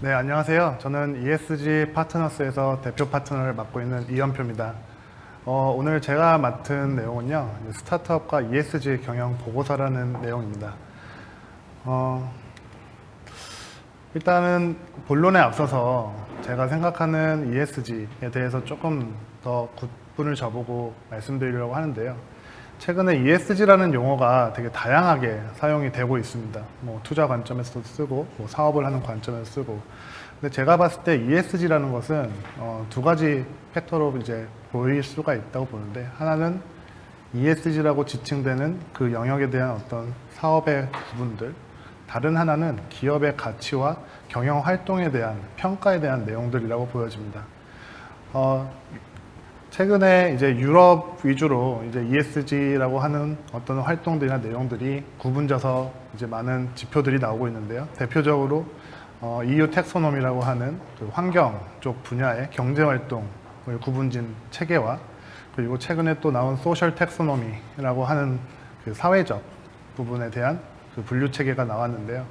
네, 안녕하세요. 저는 ESG 파트너스에서 대표 파트너를 맡고 있는 이현표입니다. 오늘 제가 맡은 내용은요, 스타트업과 ESG 경영 보고서라는 내용입니다. 일단은 본론에 앞서서 제가 생각하는 ESG에 대해서 조금 더 구분을 줘보고 말씀드리려고 하는데요. 최근에 ESG라는 용어가 되게 다양하게 사용이 되고 있습니다. 뭐 투자 관점에서도 쓰고, 뭐 사업을 하는 관점에서 쓰고. 근데 제가 봤을 때 ESG라는 것은 두 가지 팩터로 이제 보일 수가 있다고 보는데, 하나는 ESG라고 지칭되는 그 영역에 대한 어떤 사업의 부분들, 다른 하나는 기업의 가치와 경영 활동에 대한 평가에 대한 내용들이라고 보여집니다. 최근에 이제 유럽 위주로 이제 ESG라고 하는 어떤 활동들이나 내용들이 구분져서 이제 많은 지표들이 나오고 있는데요. 대표적으로 EU 텍소노미라고 하는 그 환경 쪽 분야의 경제 활동을 구분진 체계와, 그리고 최근에 또 나온 소셜 텍소노미라고 하는 그 사회적 부분에 대한 그 분류 체계가 나왔는데요.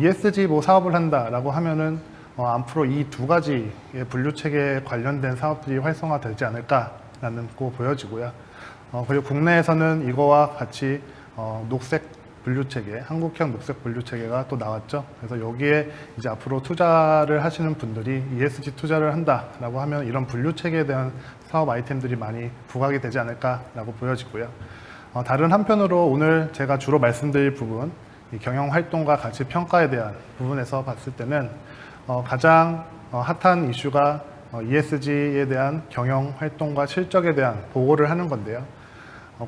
ESG 뭐 사업을 한다라고 하면은 앞으로 이 두 가지의 분류 체계에 관련된 사업들이 활성화되지 않을까라는 거 보여지고요. 그리고 국내에서는 이거와 같이 녹색 분류 체계, 한국형 녹색 분류 체계가 또 나왔죠. 그래서 여기에 이제 앞으로 투자를 하시는 분들이 ESG 투자를 한다라고 하면 이런 분류 체계에 대한 사업 아이템들이 많이 부각이 되지 않을까라고 보여지고요. 다른 한편으로 오늘 제가 주로 말씀드릴 부분, 이 경영 활동과 가치 평가에 대한 부분에서 봤을 때는 가장 핫한 이슈가 ESG에 대한 경영 활동과 실적에 대한 보고를 하는 건데요.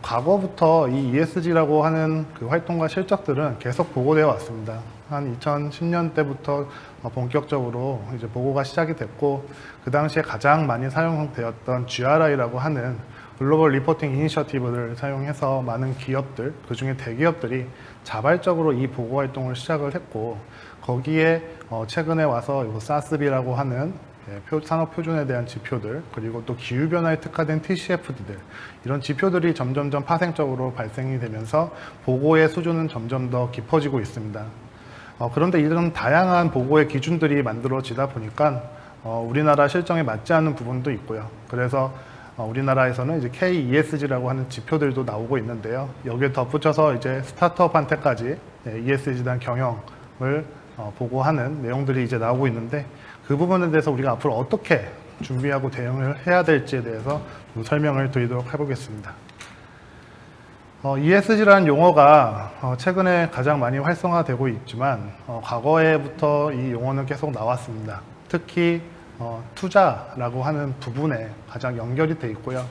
과거부터 이 ESG라고 하는 그 활동과 실적들은 계속 보고되어 왔습니다. 한 2010년 때부터 본격적으로 이제 보고가 시작이 됐고, 그 당시에 가장 많이 사용되었던 GRI라고 하는 글로벌 리포팅 이니셔티브를 사용해서 많은 기업들, 그 중에 대기업들이 자발적으로 이 보고 활동을 시작을 했고, 거기에 최근에 와서 SASB라고 하는 산업 표준에 대한 지표들, 그리고 또 기후변화에 특화된 TCFD들, 이런 지표들이 점점점 파생적으로 발생이 되면서 보고의 수준은 점점 더 깊어지고 있습니다. 그런데 이런 다양한 보고의 기준들이 만들어지다 보니까 우리나라 실정에 맞지 않는 부분도 있고요. 그래서 우리나라에서는 이제 KESG라고 하는 지표들도 나오고 있는데요. 여기에 덧붙여서 이제 스타트업한테까지 ESG에 대한 경영을 보고하는 내용들이 이제 나오고 있는데, 그 부분에 대해서 우리가 앞으로 어떻게 준비하고 대응을 해야 될지에 대해서 좀 설명을 드리도록 해보겠습니다. ESG라는 용어가 최근에 가장 많이 활성화되고 있지만 과거에부터 이 용어는 계속 나왔습니다. 특히 투자라고 하는 부분에 가장 연결이 돼 있고요.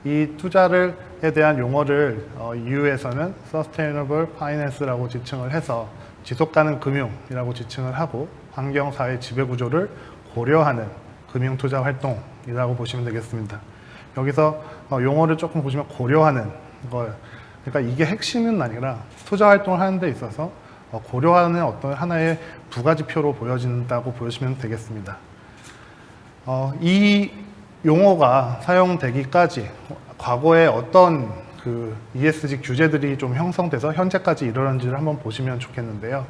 이 투자에 대한 용어를 EU에서는 Sustainable Finance라고 지칭을 해서 지속가능 금융이라고 지칭을 하고, 환경사회 지배구조를 고려하는 금융투자 활동이라고 보시면 되겠습니다. 여기서 용어를 조금 보시면 고려하는 걸, 그러니까 이게 핵심은 아니라 투자 활동을 하는 데 있어서 고려하는 어떤 하나의 부가지표로 보여진다고 보시면 되겠습니다. 이 용어가 사용되기까지 과거에 어떤 그 ESG 규제들이 좀 형성돼서 현재까지 이르는지를 한번 보시면 좋겠는데요.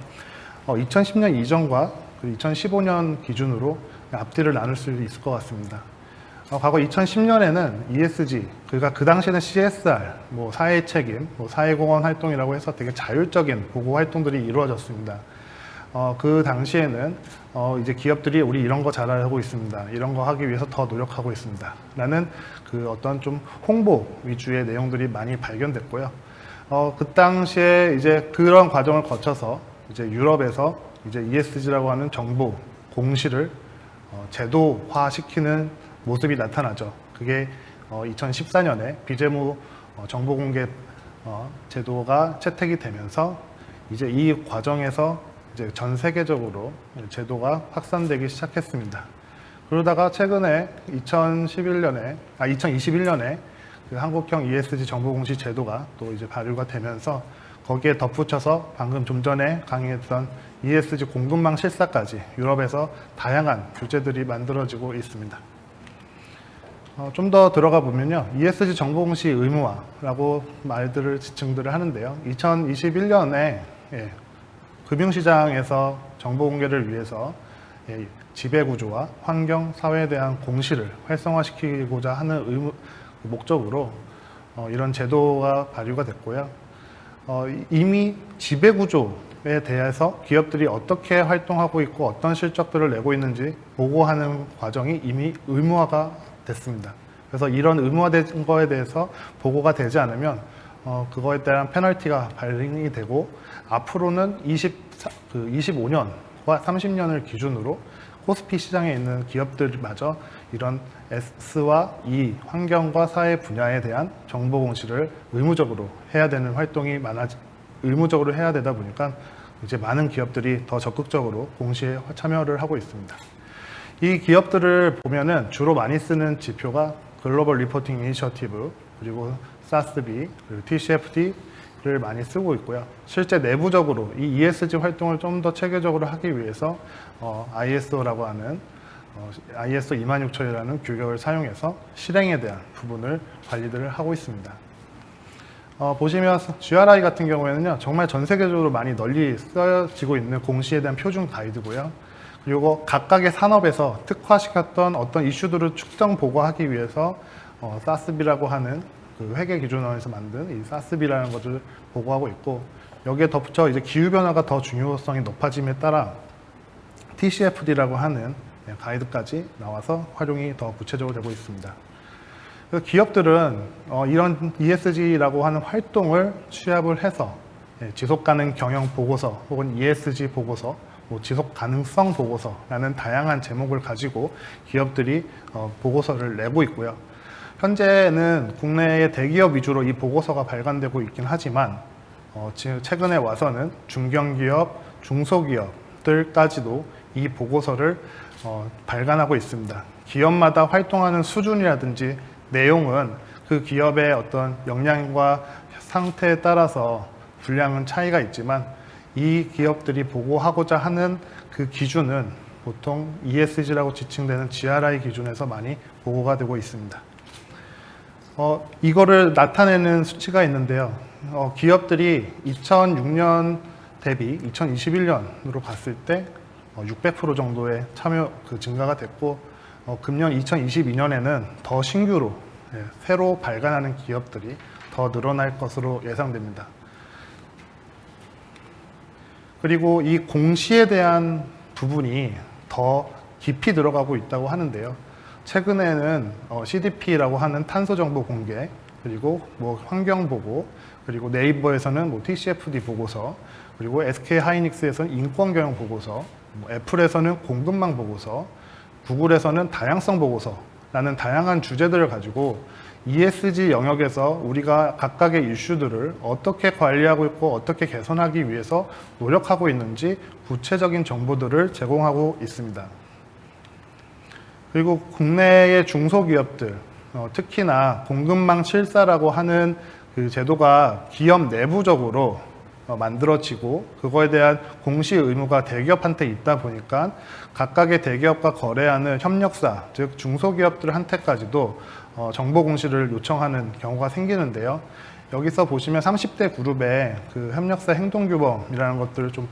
2010년 이전과 2015년 기준으로 앞뒤를 나눌 수 있을 것 같습니다. 과거 2010년에는 ESG, 그러니까 그 당시에는 CSR, 뭐 사회 책임, 뭐 사회공헌 활동이라고 해서 되게 자율적인 보고 활동들이 이루어졌습니다. 그 당시에는 이제 기업들이 우리 이런 거 잘하고 있습니다. 이런 거 하기 위해서 더 노력하고 있습니다. 라는 그 어떤 좀 홍보 위주의 내용들이 많이 발견됐고요. 그 당시에 이제 그런 과정을 거쳐서 이제 유럽에서 이제 ESG라고 하는 정보 공시를 제도화시키는 모습이 나타나죠. 그게 2014년에 비재무 정보 공개 제도가 채택이 되면서 이제 이 과정에서 이제 전 세계적으로 제도가 확산되기 시작했습니다. 그러다가 최근에 2021년에 그 한국형 ESG 정보공시 제도가 또 이제 발효가 되면서 거기에 덧붙여서 방금 좀 전에 강의했던 ESG 공급망 실사까지 유럽에서 다양한 규제들이 만들어지고 있습니다. 좀 더 들어가 보면요, ESG 정보공시 의무화라고 지칭들을 하는데요. 2021년에 금융시장에서 정보 공개를 위해서 지배구조와 환경, 사회에 대한 공시를 활성화시키고자 하는 목적으로 이런 제도가 발효가 됐고요. 이미 지배구조에 대해서 기업들이 어떻게 활동하고 있고 어떤 실적들을 내고 있는지 보고하는 과정이 이미 의무화가 됐습니다. 그래서 이런 의무화된 거에 대해서 보고가 되지 않으면 그거에 대한 페널티가 발행이 되고 앞으로는 25년과 30년을 기준으로 코스피 시장에 있는 기업들마저 이런 S와 E, 환경과 사회 분야에 대한 정보 공시를 의무적으로 해야 되는 활동이 의무적으로 해야 되다 보니까 이제 많은 기업들이 더 적극적으로 공시에 참여를 하고 있습니다. 이 기업들을 보면은 주로 많이 쓰는 지표가 글로벌 리포팅 이니셔티브, 그리고 SASB, 그리고 TCFD를 많이 쓰고 있고요. 실제 내부적으로 이 ESG 활동을 좀 더 체계적으로 하기 위해서 ISO라고 하는 ISO 26000이라는 규격을 사용해서 실행에 대한 부분을 관리들을 하고 있습니다. 보시면 GRI 같은 경우에는요, 정말 전 세계적으로 많이 널리 쓰여지고 있는 공시에 대한 표준 가이드고요. 그리고 각각의 산업에서 특화시켰던 어떤 이슈들을 측정 보고하기 위해서 SASB라고 하는 그 회계기준원에서 만든 이 SASB라는 것을 보고하고 있고, 여기에 덧붙여 이제 기후변화가 더 중요성이 높아짐에 따라 TCFD라고 하는 가이드까지 나와서 활용이 더 구체적으로 되고 있습니다. 기업들은 이런 ESG라고 하는 활동을 취합을 해서 지속가능 경영 보고서 혹은 ESG 보고서, 지속 가능성 보고서라는 다양한 제목을 가지고 기업들이 보고서를 내고 있고요. 현재는 국내의 대기업 위주로 이 보고서가 발간되고 있긴 하지만 지금 최근에 와서는 중견기업, 중소기업들까지도 이 보고서를 발간하고 있습니다. 기업마다 활동하는 수준이라든지 내용은 그 기업의 어떤 역량과 상태에 따라서 분량은 차이가 있지만 이 기업들이 보고하고자 하는 그 기준은 보통 ESG라고 지칭되는 GRI 기준에서 많이 보고가 되고 있습니다. 이거를 나타내는 수치가 있는데요. 기업들이 2006년 대비 2021년으로 봤을 때 600% 정도의 참여 증가가 됐고, 금년 2022년에는 더 신규로 새로 발간하는 기업들이 더 늘어날 것으로 예상됩니다. 그리고 이 공시에 대한 부분이 더 깊이 들어가고 있다고 하는데요. 최근에는 CDP라고 하는 탄소 정보 공개, 그리고 환경 보고, 그리고 네이버에서는 TCFD 보고서, 그리고 SK 하이닉스에서는 인권 경영 보고서, 애플에서는 공급망 보고서, 구글에서는 다양성 보고서라는 다양한 주제들을 가지고 ESG 영역에서 우리가 각각의 이슈들을 어떻게 관리하고 있고 어떻게 개선하기 위해서 노력하고 있는지 구체적인 정보들을 제공하고 있습니다. 그리고 국내의 중소기업들, 특히나 공급망 7사라고 하는 그 제도가 기업 내부적으로 만들어지고 그거에 대한 공시 의무가 대기업한테 있다 보니까 각각의 대기업과 거래하는 협력사, 즉 중소기업들한테까지도 정보 공시를 요청하는 경우가 생기는데요. 여기서 보시면 30대 그룹의 그 협력사 행동규범이라는 것들을 좀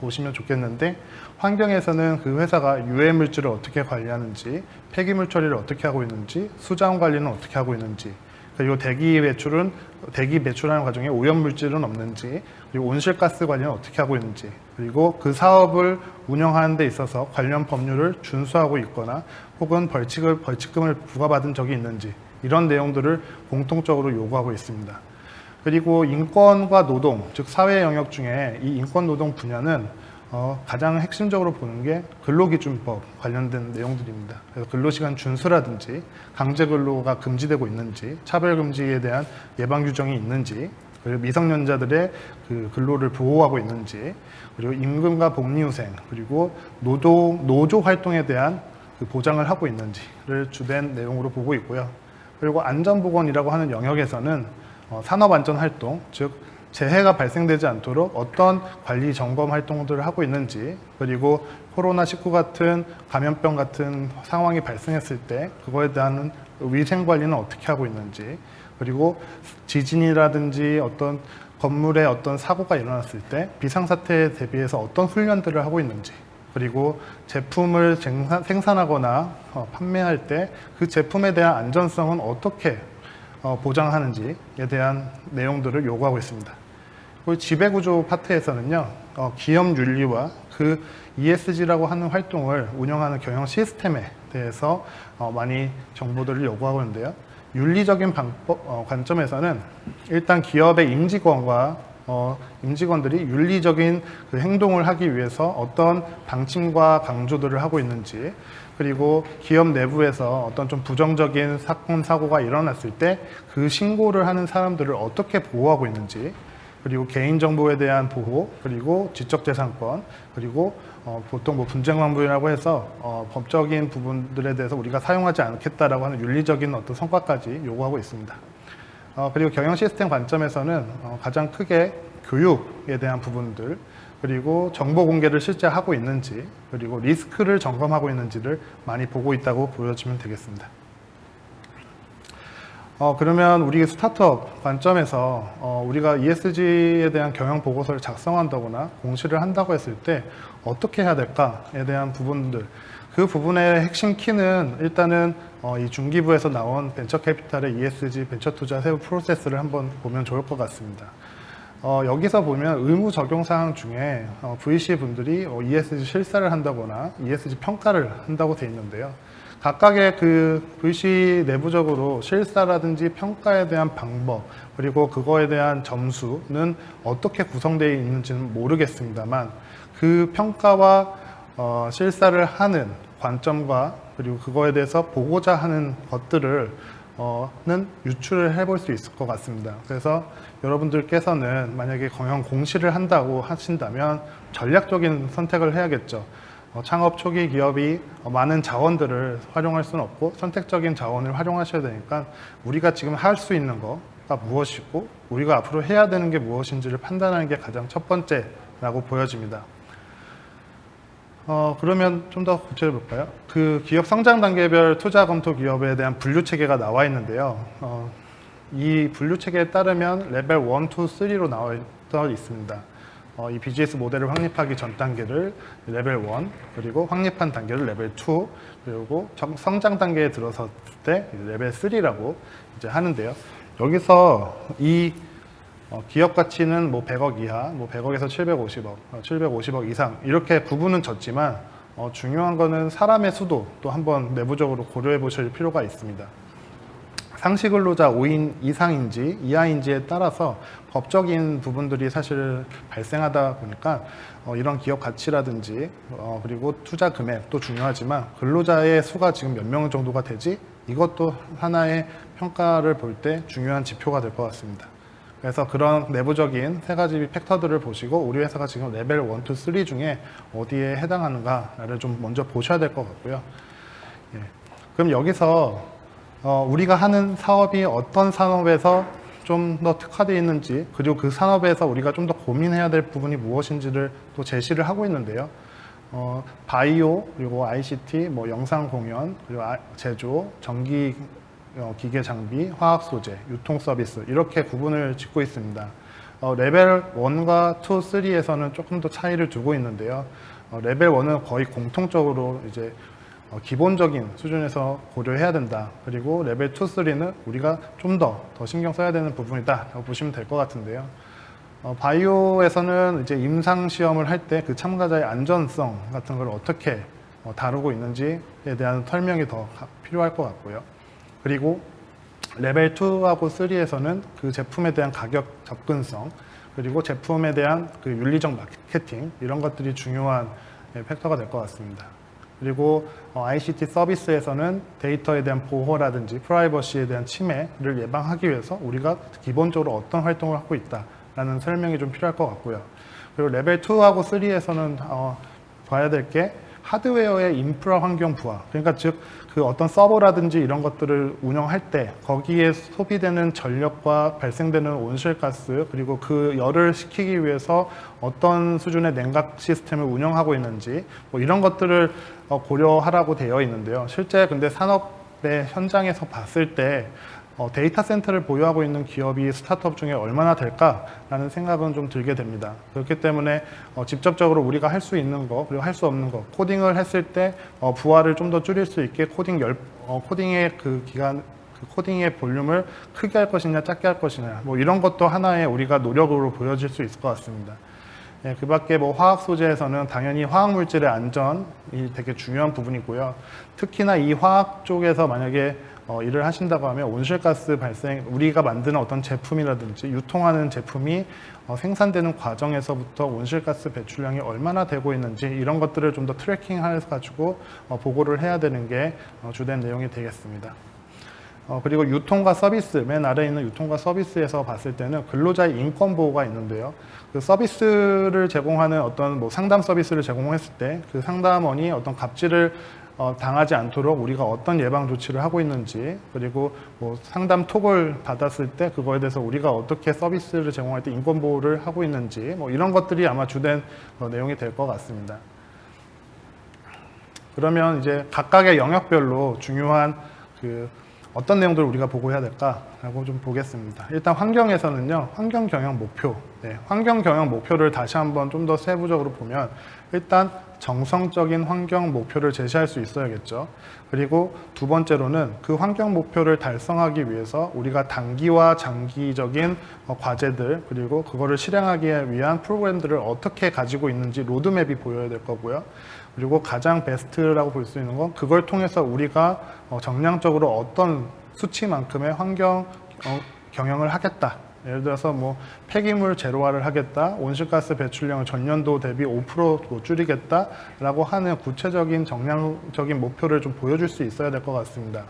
보시면 좋겠는데, 환경에서는 그 회사가 유해 물질을 어떻게 관리하는지, 폐기물 처리를 어떻게 하고 있는지, 수자원 관리는 어떻게 하고 있는지, 그리고 대기 배출하는 과정에 오염물질은 없는지, 그리고 온실가스 관리는 어떻게 하고 있는지, 그리고 그 사업을 운영하는 데 있어서 관련 법률을 준수하고 있거나 혹은 벌칙금을 부과받은 적이 있는지, 이런 내용들을 공통적으로 요구하고 있습니다. 그리고 인권과 노동, 즉 사회 영역 중에 이 인권 노동 분야는 가장 핵심적으로 보는 게 근로기준법 관련된 내용들입니다. 그래서 근로시간 준수라든지 강제근로가 금지되고 있는지, 차별금지에 대한 예방규정이 있는지, 그리고 미성년자들의 그 근로를 보호하고 있는지, 그리고 임금과 복리후생, 그리고 노조 활동에 대한 그 보장을 하고 있는지를 주된 내용으로 보고 있고요. 그리고 안전보건이라고 하는 영역에서는 산업안전활동, 즉 재해가 발생되지 않도록 어떤 관리 점검 활동들을 하고 있는지, 그리고 코로나19 같은 감염병 같은 상황이 발생했을 때 그거에 대한 위생 관리는 어떻게 하고 있는지, 그리고 지진이라든지 어떤 건물에 어떤 사고가 일어났을 때 비상사태에 대비해서 어떤 훈련들을 하고 있는지, 그리고 제품을 생산하거나 판매할 때 그 제품에 대한 안전성은 어떻게 보장하는지에 대한 내용들을 요구하고 있습니다. 그리고 지배구조 파트에서는요, 기업 윤리와 그 ESG라고 하는 활동을 운영하는 경영 시스템에 대해서 많이 정보들을 요구하고 있는데요. 윤리적인 관점에서는 일단 기업의 임직원들이 윤리적인 그 행동을 하기 위해서 어떤 방침과 강조들을 하고 있는지, 그리고 기업 내부에서 어떤 좀 부정적인 사건, 사고가 일어났을 때 그 신고를 하는 사람들을 어떻게 보호하고 있는지, 그리고 개인정보에 대한 보호, 그리고 지적재산권, 그리고 보통 뭐 분쟁방법이라고 해서 법적인 부분들에 대해서 우리가 사용하지 않겠다라고 하는 윤리적인 어떤 성과까지 요구하고 있습니다. 그리고 경영 시스템 관점에서는 가장 크게 교육에 대한 부분들, 그리고 정보 공개를 실제 하고 있는지, 그리고 리스크를 점검하고 있는지를 많이 보고 있다고 보여지면 되겠습니다. 그러면 우리 스타트업 관점에서 우리가 ESG에 대한 경영 보고서를 작성한다거나 공시를 한다고 했을 때 어떻게 해야 될까에 대한 부분들, 그 부분의 핵심 키는 일단은 이 중기부에서 나온 벤처캐피탈의 ESG 벤처 투자 세부 프로세스를 한번 보면 좋을 것 같습니다. 여기서 보면 의무 적용 사항 중에 VC 분들이 ESG 실사를 한다거나 ESG 평가를 한다고 되어 있는데요. 각각의 그 VC 내부적으로 실사라든지 평가에 대한 방법, 그리고 그거에 대한 점수는 어떻게 구성되어 있는지는 모르겠습니다만, 그 평가와 실사를 하는 관점과 그리고 그거에 대해서 보고자 하는 것들을 는 유출을 해볼 수 있을 것 같습니다. 그래서 여러분들께서는 만약에 경영 공시를 한다고 하신다면 전략적인 선택을 해야겠죠. 창업 초기 기업이 많은 자원들을 활용할 수는 없고 선택적인 자원을 활용하셔야 되니까 우리가 지금 할 수 있는 거가 무엇이고 우리가 앞으로 해야 되는 게 무엇인지를 판단하는 게 가장 첫 번째라고 보여집니다. 그러면 좀 더 구체적으로 볼까요? 그 기업 성장 단계별 투자 검토 기업에 대한 분류 체계가 나와 있는데요. 이 분류 체계에 따르면 레벨 1, 2, 3로 나와 있습니다. 이 BGS 모델을 확립하기 전 단계를 레벨 1, 그리고 확립한 단계를 레벨 2, 그리고 성장 단계에 들어섰을 때 레벨 3라고 이제 하는데요. 여기서 이 기업 가치는 뭐 100억 이하, 뭐 100억에서 750억, 750억 이상 이렇게 구분은 졌지만 중요한 거는 사람의 수도 또 한번 내부적으로 고려해 보실 필요가 있습니다. 상시 근로자 5인 이상인지 이하인지에 따라서 법적인 부분들이 사실 발생하다 보니까 이런 기업 가치라든지 그리고 투자 금액도 중요하지만 근로자의 수가 지금 몇 명 정도가 되지? 이것도 하나의 평가를 볼 때 중요한 지표가 될 것 같습니다. 그래서 그런 내부적인 세 가지 팩터들을 보시고 우리 회사가 지금 레벨 1, 2, 3 중에 어디에 해당하는가를 좀 먼저 보셔야 될 것 같고요. 예. 그럼 여기서 우리가 하는 사업이 어떤 산업에서 좀 더 특화되어 있는지, 그리고 그 산업에서 우리가 좀 더 고민해야 될 부분이 무엇인지를 또 제시를 하고 있는데요. 바이오, 그리고 ICT, 뭐 영상 공연, 그리고 제조, 전기 기계 장비, 화학 소재, 유통 서비스 이렇게 구분을 짓고 있습니다. 레벨 1과 2, 3에서는 조금 더 차이를 두고 있는데요. 레벨 1은 거의 공통적으로 이제 기본적인 수준에서 고려해야 된다. 그리고 레벨 2, 3는 우리가 좀 더 신경 써야 되는 부분이다 라고 보시면 될 것 같은데요. 바이오에서는 이제 임상 시험을 할 때 그 참가자의 안전성 같은 걸 어떻게 다루고 있는지에 대한 설명이 더 필요할 것 같고요. 그리고 레벨 2하고 3에서는 그 제품에 대한 가격 접근성, 그리고 제품에 대한 그 윤리적 마케팅 이런 것들이 중요한 팩터가 될 것 같습니다. 그리고 ICT 서비스에서는 데이터에 대한 보호라든지 프라이버시에 대한 침해를 예방하기 위해서 우리가 기본적으로 어떤 활동을 하고 있다라는 설명이 좀 필요할 것 같고요. 그리고 레벨 2하고 3에서는 봐야 될 게 하드웨어의 인프라 환경 부하, 그러니까 즉 그 어떤 서버라든지 이런 것들을 운영할 때 거기에 소비되는 전력과 발생되는 온실가스, 그리고 그 열을 식히기 위해서 어떤 수준의 냉각 시스템을 운영하고 있는지 뭐 이런 것들을 고려하라고 되어 있는데요. 실제 근데 산업의 현장에서 봤을 때 데이터 센터를 보유하고 있는 기업이 스타트업 중에 얼마나 될까라는 생각은 좀 들게 됩니다. 그렇기 때문에 직접적으로 우리가 할 수 있는 거 그리고 할 수 없는 거 코딩을 했을 때 부하를 좀 더 줄일 수 있게 코딩의 그 기간 코딩의 볼륨을 크게 할 것이냐 작게 할 것이냐 뭐 이런 것도 하나의 우리가 노력으로 보여질 수 있을 것 같습니다. 예, 그 밖에 뭐 화학 소재에서는 당연히 화학 물질의 안전이 되게 중요한 부분이고요. 특히나 이 화학 쪽에서 만약에 일을 하신다고 하면 온실가스 발생, 우리가 만드는 어떤 제품이라든지 유통하는 제품이 생산되는 과정에서부터 온실가스 배출량이 얼마나 되고 있는지 이런 것들을 좀 더 트래킹해가지고 보고를 해야 되는 게 주된 내용이 되겠습니다. 그리고 유통과 서비스, 맨 아래에 있는 유통과 서비스에서 봤을 때는 근로자의 인권 보호가 있는데요. 그 서비스를 제공하는 어떤 뭐 상담 서비스를 제공했을 때 그 상담원이 어떤 갑질을 당하지 않도록 우리가 어떤 예방 조치를 하고 있는지, 그리고 뭐 상담 톡을 받았을 때 그거에 대해서 우리가 어떻게 서비스를 제공할 때 인권 보호를 하고 있는지 뭐 이런 것들이 아마 주된 내용이 될 것 같습니다. 그러면 이제 각각의 영역별로 중요한 어떤 내용들을 우리가 보고해야 될까라고 좀 보겠습니다. 일단 환경에서는요, 환경 경영 목표. 환경 경영 목표를 다시 한번 좀 더 세부적으로 보면 일단 정성적인 환경 목표를 제시할 수 있어야겠죠. 그리고 두 번째로는 그 환경 목표를 달성하기 위해서 우리가 단기와 장기적인 과제들 그리고 그거를 실행하기 위한 프로그램들을 어떻게 가지고 있는지 로드맵이 보여야 될 거고요. 그리고 가장 베스트라고 볼 수 있는 건 그걸 통해서 우리가 정량적으로 어떤 수치만큼의 환경 경영을 하겠다. 예를 들어서 뭐 폐기물 제로화를 하겠다, 온실가스 배출량을 전년도 대비 5% 줄이겠다라고 하는 구체적인 정량적인 목표를 좀 보여줄 수 있어야 될 것 같습니다.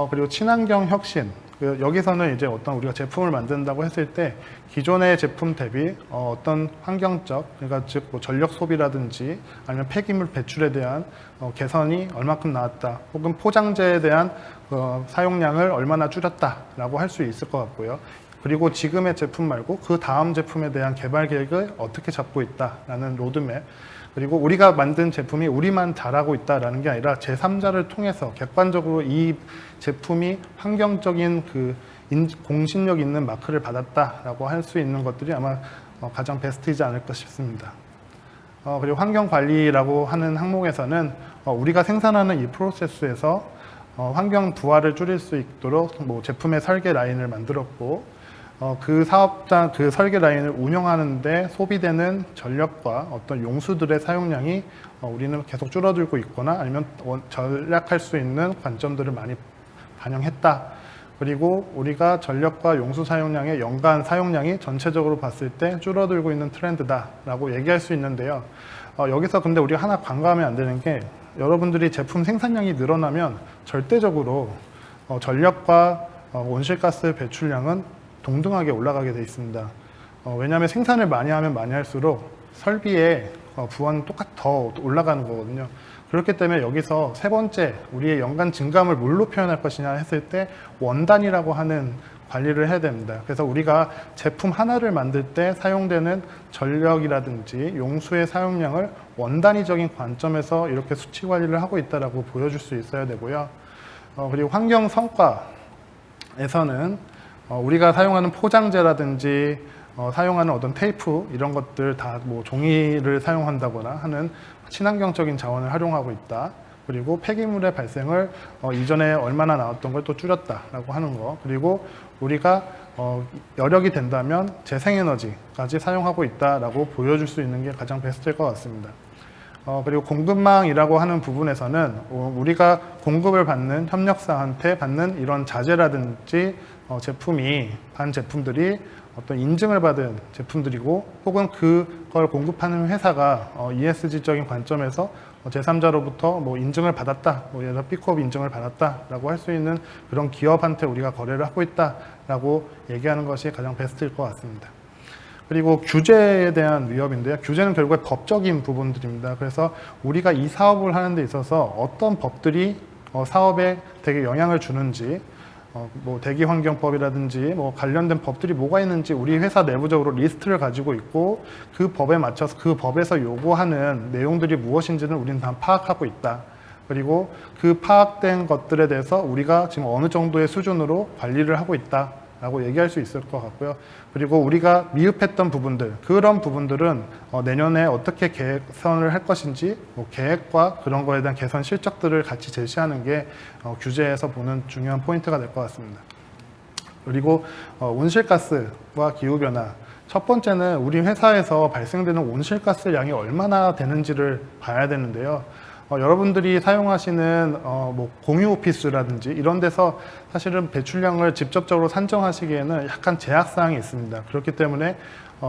그리고 친환경 혁신. 여기서는 이제 어떤 우리가 제품을 만든다고 했을 때 기존의 제품 대비 어떤 환경적, 그러니까 즉 뭐 전력 소비라든지 아니면 폐기물 배출에 대한 개선이 얼마큼 나왔다, 혹은 포장재에 대한 사용량을 얼마나 줄였다라고 할 수 있을 것 같고요. 그리고 지금의 제품 말고 그 다음 제품에 대한 개발 계획을 어떻게 잡고 있다라는 로드맵, 그리고 우리가 만든 제품이 우리만 잘하고 있다라는 게 아니라 제3자를 통해서 객관적으로 이 제품이 환경적인 공신력 있는 마크를 받았다라고 할 수 있는 것들이 아마 가장 베스트이지 않을까 싶습니다. 그리고 환경관리라고 하는 항목에서는 우리가 생산하는 이 프로세스에서 환경 부하를 줄일 수 있도록 뭐 제품의 설계 라인을 만들었고, 그 사업장, 그 설계 라인을 운영하는데 소비되는 전력과 어떤 용수들의 사용량이 우리는 계속 줄어들고 있거나 아니면 절약할 수 있는 관점들을 많이 반영했다. 그리고 우리가 전력과 용수 사용량의 연간 사용량이 전체적으로 봤을 때 줄어들고 있는 트렌드다라고 얘기할 수 있는데요. 여기서 근데 우리가 하나 간과하면 안 되는 게, 여러분들이 제품 생산량이 늘어나면 절대적으로 전력과 온실가스 배출량은 동등하게 올라가게 돼 있습니다. 왜냐하면 생산을 많이 하면 많이 할수록 설비의 부하는 더 올라가는 거거든요. 그렇기 때문에 여기서 세 번째, 우리의 연간 증감을 뭘로 표현할 것이냐 했을 때 원단이라고 하는 관리를 해야 됩니다. 그래서 우리가 제품 하나를 만들 때 사용되는 전력이라든지 용수의 사용량을 원단위적인 관점에서 이렇게 수치 관리를 하고 있다라고 보여줄 수 있어야 되고요. 그리고 환경 성과에서는 우리가 사용하는 포장재라든지 사용하는 어떤 테이프 이런 것들 다 뭐 종이를 사용한다거나 하는 친환경적인 자원을 활용하고 있다. 그리고 폐기물의 발생을 이전에 얼마나 나왔던 걸 또 줄였다라고 하는 거. 그리고 우리가 여력이 된다면 재생에너지까지 사용하고 있다라고 보여줄 수 있는 게 가장 베스트일 것 같습니다. 그리고 공급망이라고 하는 부분에서는 우리가 공급을 받는 협력사한테 받는 이런 자재라든지 반 제품들이 어떤 인증을 받은 제품들이고, 혹은 그걸 공급하는 회사가 ESG적인 관점에서 제3자로부터 뭐 인증을 받았다, 뭐 예를 들어 B코업 인증을 받았다라고 할 수 있는 그런 기업한테 우리가 거래를 하고 있다라고 얘기하는 것이 가장 베스트일 것 같습니다. 그리고 규제에 대한 위협인데요. 규제는 결국에 법적인 부분들입니다. 그래서 우리가 이 사업을 하는 데 있어서 어떤 법들이 사업에 되게 영향을 주는지, 뭐 대기환경법이라든지 뭐 관련된 법들이 뭐가 있는지 우리 회사 내부적으로 리스트를 가지고 있고, 그 법에 맞춰서 그 법에서 요구하는 내용들이 무엇인지는 우리는 다 파악하고 있다 그리고 그 파악된 것들에 대해서 우리가 지금 어느 정도의 수준으로 관리를 하고 있다라고 얘기할 수 있을 것 같고요. 그리고 우리가 미흡했던 부분들, 그런 부분들은 내년에 어떻게 개선을 할 것인지 뭐 계획과 그런 거에 대한 개선 실적들을 같이 제시하는 게 규제에서 보는 중요한 포인트가 될 것 같습니다. 그리고 온실가스와 기후변화, 첫 번째는 우리 회사에서 발생되는 온실가스 양이 얼마나 되는지를 봐야 되는데요. 여러분들이 사용하시는 뭐 공유 오피스라든지 이런 데서 사실은 배출량을 직접적으로 산정하시기에는 약간 제약사항이 있습니다. 그렇기 때문에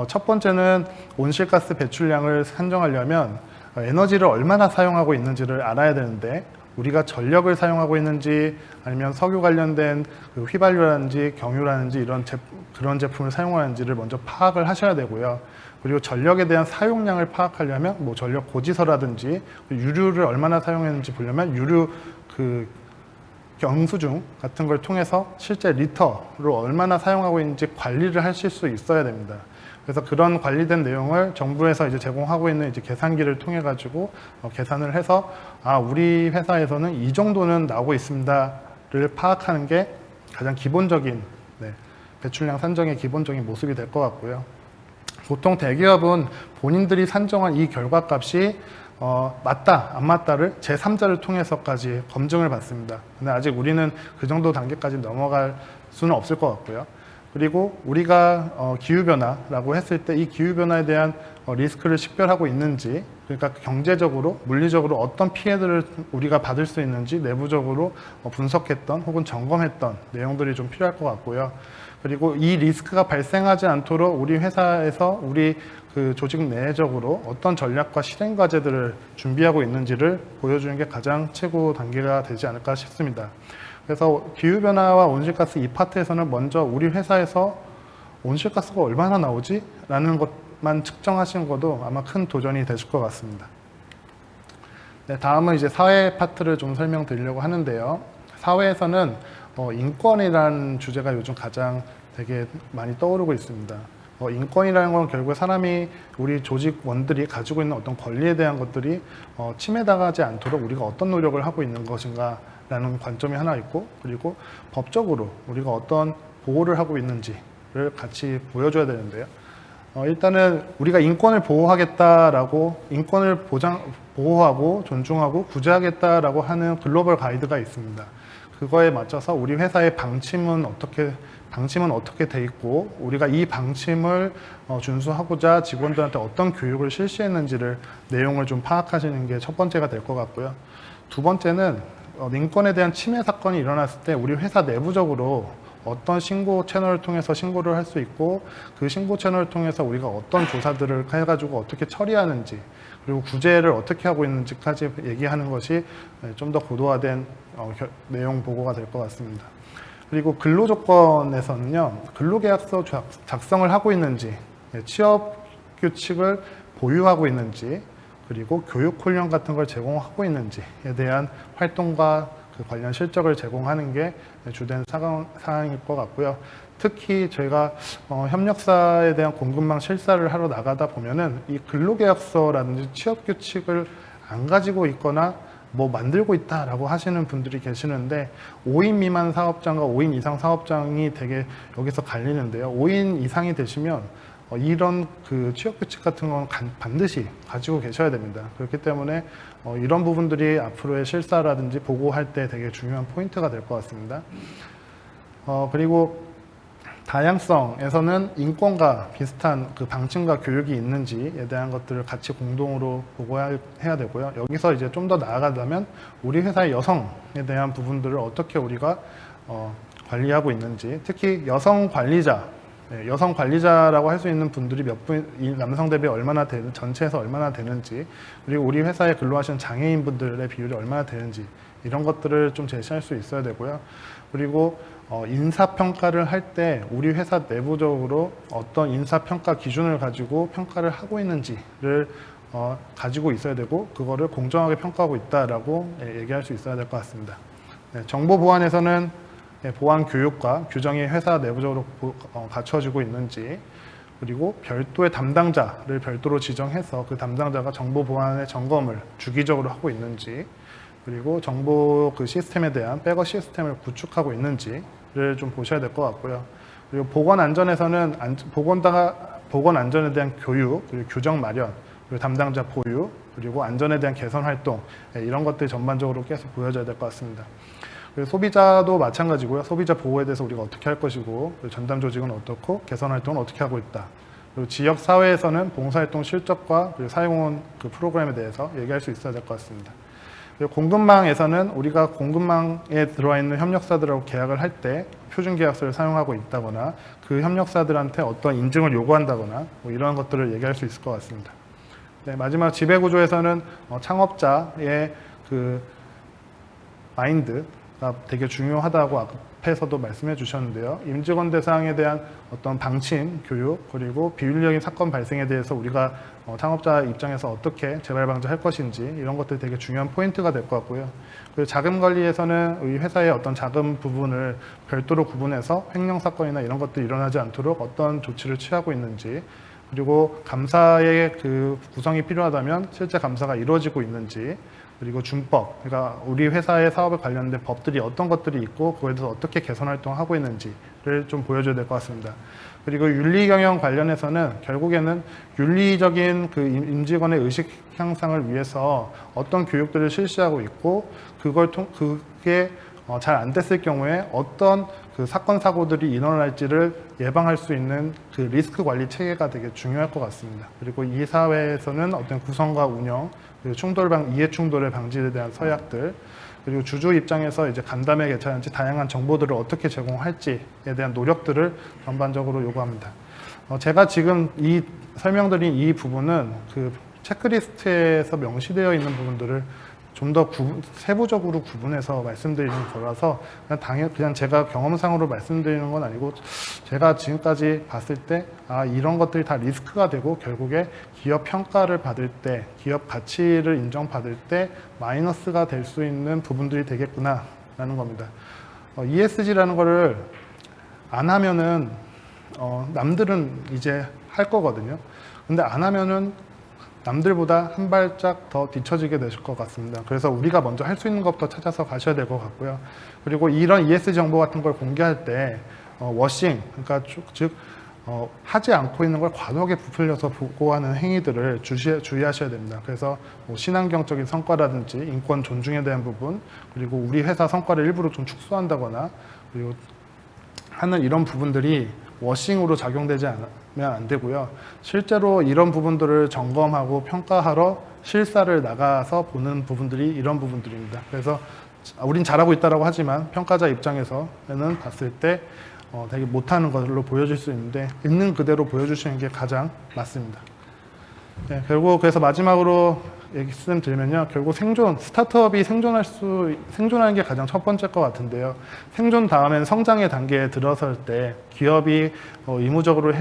첫 번째는 온실가스 배출량을 산정하려면 에너지를 얼마나 사용하고 있는지를 알아야 되는데, 우리가 전력을 사용하고 있는지 아니면 석유 관련된 그 휘발유라든지 경유라든지 그런 제품을 사용하는지를 먼저 파악을 하셔야 되고요. 그리고 전력에 대한 사용량을 파악하려면 뭐 전력 고지서라든지 유류를 얼마나 사용했는지 보려면 유류 그 영수증 같은 걸 통해서 실제 리터로 얼마나 사용하고 있는지 관리를 하실 수 있어야 됩니다. 그래서 그런 관리된 내용을 정부에서 이제 제공하고 있는 이제 계산기를 통해 가지고 계산을 해서 우리 회사에서는 이 정도는 나오고 있습니다를 파악하는 게 가장 기본적인 배출량 산정의 기본적인 모습이 될 것 같고요. 보통 대기업은 본인들이 산정한 이 결과값이 맞다, 안 맞다를 제3자를 통해서까지 검증을 받습니다. 근데 아직 우리는 그 정도 단계까지 넘어갈 수는 없을 것 같고요. 그리고 우리가 기후변화라고 했을 때 이 기후변화에 대한 리스크를 식별하고 있는지, 그러니까 경제적으로, 물리적으로 어떤 피해들을 우리가 받을 수 있는지 내부적으로 분석했던 혹은 점검했던 내용들이 좀 필요할 것 같고요. 그리고 이 리스크가 발생하지 않도록 우리 회사에서 우리 그 조직 내적으로 어떤 전략과 실행 과제들을 준비하고 있는지를 보여주는 게 가장 최고 단계가 되지 않을까 싶습니다. 그래서 기후변화와 온실가스 이 파트에서는 먼저 우리 회사에서 온실가스가 얼마나 나오지? 라는 것만 측정하시는 것도 아마 큰 도전이 되실 것 같습니다. 네, 다음은 이제 사회 파트를 좀 설명드리려고 하는데요. 사회에서는 인권이라는 주제가 요즘 가장 되게 많이 떠오르고 있습니다. 인권이라는 건 결국 사람이, 우리 조직원들이 가지고 있는 어떤 권리에 대한 것들이 침해당하지 않도록 우리가 어떤 노력을 하고 있는 것인가 라는 관점이 하나 있고, 그리고 법적으로 우리가 어떤 보호를 하고 있는지를 같이 보여줘야 되는데요. 일단은 우리가 인권을 보호하겠다라고, 인권을 보호하고 존중하고 구제하겠다라고 하는 글로벌 가이드가 있습니다. 그거에 맞춰서 우리 회사의 방침은 어떻게 돼 있고, 우리가 이 방침을 준수하고자 직원들한테 어떤 교육을 실시했는지를 내용을 좀 파악하시는 게 첫 번째가 될 것 같고요. 두 번째는 인권에 대한 침해 사건이 일어났을 때 우리 회사 내부적으로 어떤 신고 채널을 통해서 신고를 할 수 있고, 그 신고 채널을 통해서 우리가 어떤 조사들을 해가지고 어떻게 처리하는지, 그리고 구제를 어떻게 하고 있는지까지 얘기하는 것이 좀 더 고도화된 내용 보고가 될 것 같습니다. 그리고 근로조건에서는요, 근로계약서 작성을 하고 있는지, 취업 규칙을 보유하고 있는지, 그리고 교육 훈련 같은 걸 제공하고 있는지에 대한 활동과 그 관련 실적을 제공하는 게 주된 사항일 것 같고요. 특히 저희가 협력사에 대한 공급망 실사를 하러 나가다 보면은 이 근로계약서라든지 취업규칙을 안 가지고 있거나 뭐 만들고 있다라고 하시는 분들이 계시는데, 5인 미만 사업장과 5인 이상 사업장이 되게 여기서 갈리는데요. 5인 이상이 되시면 이런 그 취업규칙 같은 건 반드시 가지고 계셔야 됩니다. 그렇기 때문에 이런 부분들이 앞으로의 실사라든지 보고할 때 되게 중요한 포인트가 될 것 같습니다. 그리고 다양성에서는 인권과 비슷한 그 방침과 교육이 있는지에 대한 것들을 같이 공동으로 보고해야 되고요. 여기서 이제 좀 더 나아가려면 우리 회사의 여성에 대한 부분들을 어떻게 우리가 관리하고 있는지, 특히 여성 관리자라고 할 수 있는 분들이 몇 분, 남성 대비 얼마나 되는, 전체에서 얼마나 되는지, 그리고 우리 회사에 근로하시는 장애인 분들의 비율이 얼마나 되는지, 이런 것들을 좀 제시할 수 있어야 되고요. 그리고 인사평가를 할 때 우리 회사 내부적으로 어떤 인사평가 기준을 가지고 평가를 하고 있는지를 가지고 있어야 되고, 그거를 공정하게 평가하고 있다라고 얘기할 수 있어야 될 것 같습니다. 정보 보안에서는 보안 교육과 규정이 회사 내부적으로 갖춰지고 있는지, 그리고 별도의 담당자를 별도로 지정해서 그 담당자가 정보 보안의 점검을 주기적으로 하고 있는지, 그리고 정보 그 시스템에 대한 백업 시스템을 구축하고 있는지를 좀 보셔야 될 것 같고요. 그리고 보건 안전에서는 보건 안전에 대한 교육, 그리고 규정 마련, 그리고 담당자 보유, 그리고 안전에 대한 개선 활동, 이런 것들이 전반적으로 계속 보여져야 될 것 같습니다. 그리고 소비자도 마찬가지고요. 소비자 보호에 대해서 우리가 어떻게 할 것이고, 전담 조직은 어떻고, 개선 활동은 어떻게 하고 있다. 그리고 지역 사회에서는 봉사활동 실적과 그리고 사용원 그 프로그램에 대해서 얘기할 수 있어야 될 것 같습니다. 그리고 공급망에서는 우리가 공급망에 들어와 있는 협력사들하고 계약을 할 때 표준 계약서를 사용하고 있다거나 그 협력사들한테 어떤 인증을 요구한다거나 뭐 이런 것들을 얘기할 수 있을 것 같습니다. 네, 마지막 지배구조에서는 창업자의 그 마인드가 되게 중요하다고 앞에서도 말씀해 주셨는데요. 임직원 대상에 대한 어떤 방침, 교육, 그리고 비윤리적인 사건 발생에 대해서 우리가 창업자 입장에서 어떻게 재발 방지할 것인지 이런 것들이 되게 중요한 포인트가 될 것 같고요. 그리고 자금 관리에서는 이 회사의 어떤 자금 부분을 별도로 구분해서 횡령 사건이나 이런 것들이 일어나지 않도록 어떤 조치를 취하고 있는지, 그리고 감사의 그 구성이 필요하다면 실제 감사가 이루어지고 있는지, 그리고 준법, 그러니까 우리 회사의 사업에 관련된 법들이 어떤 것들이 있고 그거에 대해서 어떻게 개선 활동을 하고 있는지를 좀 보여줘야 될 것 같습니다. 그리고 윤리 경영 관련해서는 결국에는 윤리적인 그 임직원의 의식 향상을 위해서 어떤 교육들을 실시하고 있고 그게 잘 안 됐을 경우에 어떤 그 사건 사고들이 일어날지를 예방할 수 있는 그 리스크 관리 체계가 되게 중요할 것 같습니다. 그리고 이 사회에서는 어떤 구성과 운영, 그리고 이해 충돌의 방지에 대한 서약들, 그리고 주주 입장에서 이제 간담회 개최하는지 다양한 정보들을 어떻게 제공할지에 대한 노력들을 전반적으로 요구합니다. 제가 지금 설명드린 이 부분은 그 체크리스트에서 명시되어 있는 부분들을 좀 더 세부적으로 구분해서 말씀드리는 거라서 그냥 제가 경험상으로 말씀드리는 건 아니고 제가 지금까지 봤을 때 이런 것들이 다 리스크가 되고 결국에 기업 평가를 받을 때 기업 가치를 인정받을 때 마이너스가 될 수 있는 부분들이 되겠구나 라는 겁니다. ESG라는 거를 안 하면은 남들은 이제 할 거거든요. 근데 안 하면은 남들보다 한 발짝 더 뒤처지게 되실 것 같습니다. 그래서 우리가 먼저 할 수 있는 것부터 찾아서 가셔야 될 것 같고요. 그리고 이런 ESG 정보 같은 걸 공개할 때 워싱, 그러니까 즉 하지 않고 있는 걸 과도하게 부풀려서 보고하는 행위들을 주의하셔야 됩니다. 그래서 뭐 친환경적인 성과라든지 인권 존중에 대한 부분, 그리고 우리 회사 성과를 일부러 좀 축소한다거나 그리고 하는 이런 부분들이 워싱으로 작용되지 않으면 안 되고요. 실제로 이런 부분들을 점검하고 평가하러 실사를 나가서 보는 부분들이 이런 부분들입니다. 그래서 우린 잘하고 있다고 하지만 평가자 입장에서는 봤을 때 되게 못하는 걸로 보여질 수 있는데 있는 그대로 보여주시는 게 가장 맞습니다. 네, 결국 그래서 마지막으로 말씀드리면요. 결국 스타트업이 생존하는 게 가장 첫 번째일 것 같은데요. 생존 다음엔 성장의 단계에 들어설 때 기업이 의무적으로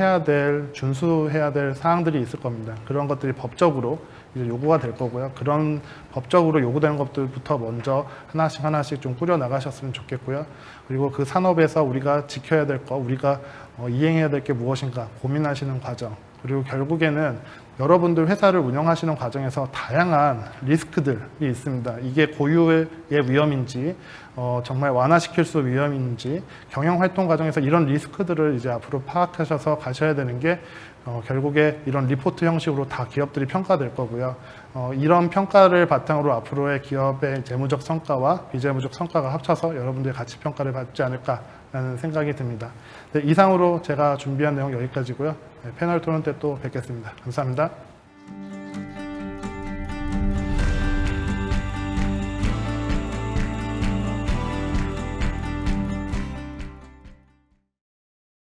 준수해야 될 사항들이 있을 겁니다. 그런 것들이 법적으로 이제 요구가 될 거고요. 그런 법적으로 요구되는 것들부터 먼저 하나씩 좀 꾸려 나가셨으면 좋겠고요. 그리고 그 산업에서 우리가 지켜야 될 거, 우리가 이행해야 될 게 무엇인가 고민하시는 과정. 그리고 결국에는 여러분들 회사를 운영하시는 과정에서 다양한 리스크들이 있습니다. 이게 고유의 위험인지, 정말 완화시킬 수 위험인지, 경영 활동 과정에서 이런 리스크들을 이제 앞으로 파악하셔서 가셔야 되는 게 결국에 이런 리포트 형식으로 다 기업들이 평가될 거고요. 이런 평가를 바탕으로 앞으로의 기업의 재무적 성과와 비재무적 성과가 합쳐서 여러분들의 가치 평가를 받지 않을까라는 생각이 듭니다. 네, 이상으로 제가 준비한 내용 여기까지고요. 네, 패널 토론 때 또 뵙겠습니다. 감사합니다.